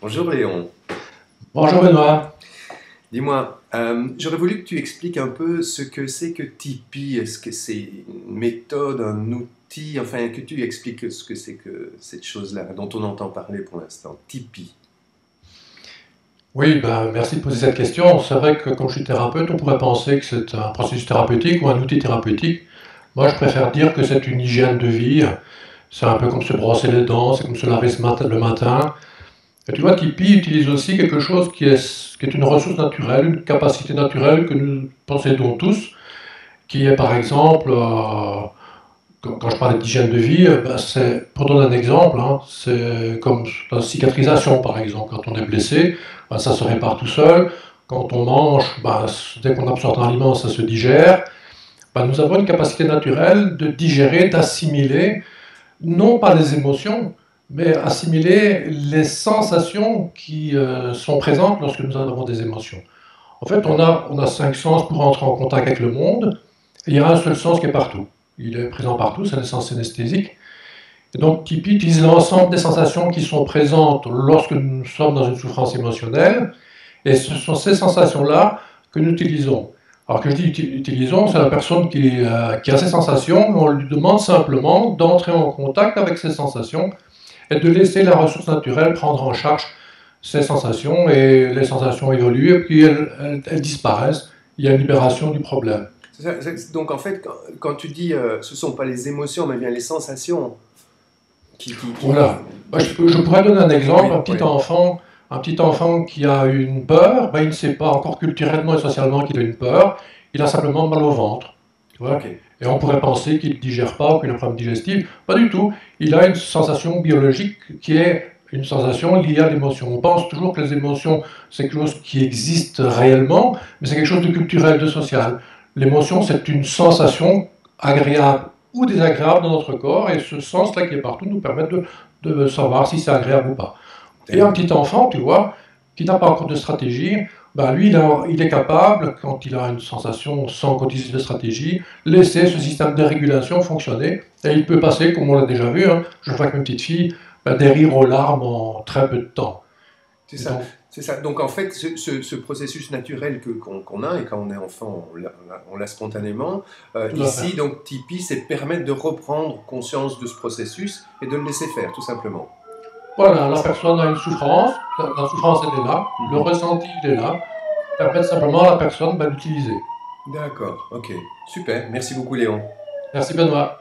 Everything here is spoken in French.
Bonjour Léon. Bonjour Benoît. Dis-moi, j'aurais voulu que tu expliques un peu ce que c'est que Tipeee. Est-ce que c'est une méthode, un outil, enfin que tu expliques ce que c'est que cette chose-là dont on entend parler pour l'instant, Tipeee. Oui, ben, merci de poser cette question. C'est vrai que comme je suis thérapeute, on pourrait penser que c'est un processus thérapeutique ou un outil thérapeutique. Moi, je préfère dire que c'est une hygiène de vie. C'est un peu comme se brosser les dents, c'est comme se laver le matin. Et tu vois, Tipeee utilise aussi quelque chose qui est une ressource naturelle, une capacité naturelle que nous possédons tous, qui est par exemple, quand je parlais d'hygiène de vie, ben, pour donner un exemple, hein, c'est comme la cicatrisation par exemple. Quand on est blessé, ben, ça se répare tout seul. Quand on mange, ben, dès qu'on absorbe un aliment, ça se digère. Ben, nous avons une capacité naturelle de digérer, d'assimiler, non pas les émotions, mais assimiler les sensations qui sont présentes lorsque nous avons des émotions. En fait, D'accord. on a cinq sens pour entrer en contact avec le monde. Il y a un seul sens qui est partout. Il est présent partout, c'est le sens synesthésique. Et donc, Tipeee utilise l'ensemble des sensations qui sont présentes lorsque nous sommes dans une souffrance émotionnelle, et ce sont ces sensations-là que nous utilisons. Alors que je dis utilisons, c'est la personne qui a ces sensations, on lui demande simplement d'entrer en contact avec ces sensations et de laisser la ressource naturelle prendre en charge ces sensations, et les sensations évoluent, et puis elles disparaissent. Il y a une libération du problème. Donc en fait, quand tu dis ce sont pas les émotions, mais bien les sensations qui... Voilà. Moi, je pourrais donner un exemple. Oui, oui. Un petit enfant qui a une peur, ben, il ne sait pas encore culturellement et socialement qu'il a une peur. Il a simplement mal au ventre. Tu Ok. vois. Et on pourrait penser qu'il ne digère pas ou qu'il a un problème digestif. Pas du tout. Il a une sensation biologique qui est une sensation liée à l'émotion. On pense toujours que les émotions, c'est quelque chose qui existe réellement, mais c'est quelque chose de culturel, de social. L'émotion, c'est une sensation agréable ou désagréable dans notre corps, et ce sens-là qui est partout nous permet de savoir si c'est agréable ou pas. Et un petit enfant, tu vois, qui n'a pas encore de stratégie, ben lui, il est capable, quand il a une sensation sans qu'on utilise de stratégie, laisser ce système de régulation fonctionner. Et il peut passer, comme on l'a déjà vu, hein, je vois avec mes petites filles, ben, des rires aux larmes en très peu de temps. C'est Et ça, donc, c'est ça. Donc en fait, ce processus naturel qu'on a, et quand on est enfant, on l'a spontanément, tout à fait. ici, donc Tipeee, c'est permettre de reprendre conscience de ce processus et de le laisser faire, tout simplement. Voilà, la personne a une souffrance, la souffrance elle est là, le Mhm. ressenti il est là, permettre simplement à la personne ben, d'utiliser. D'accord, ok, super, merci beaucoup Léon. Merci Benoît.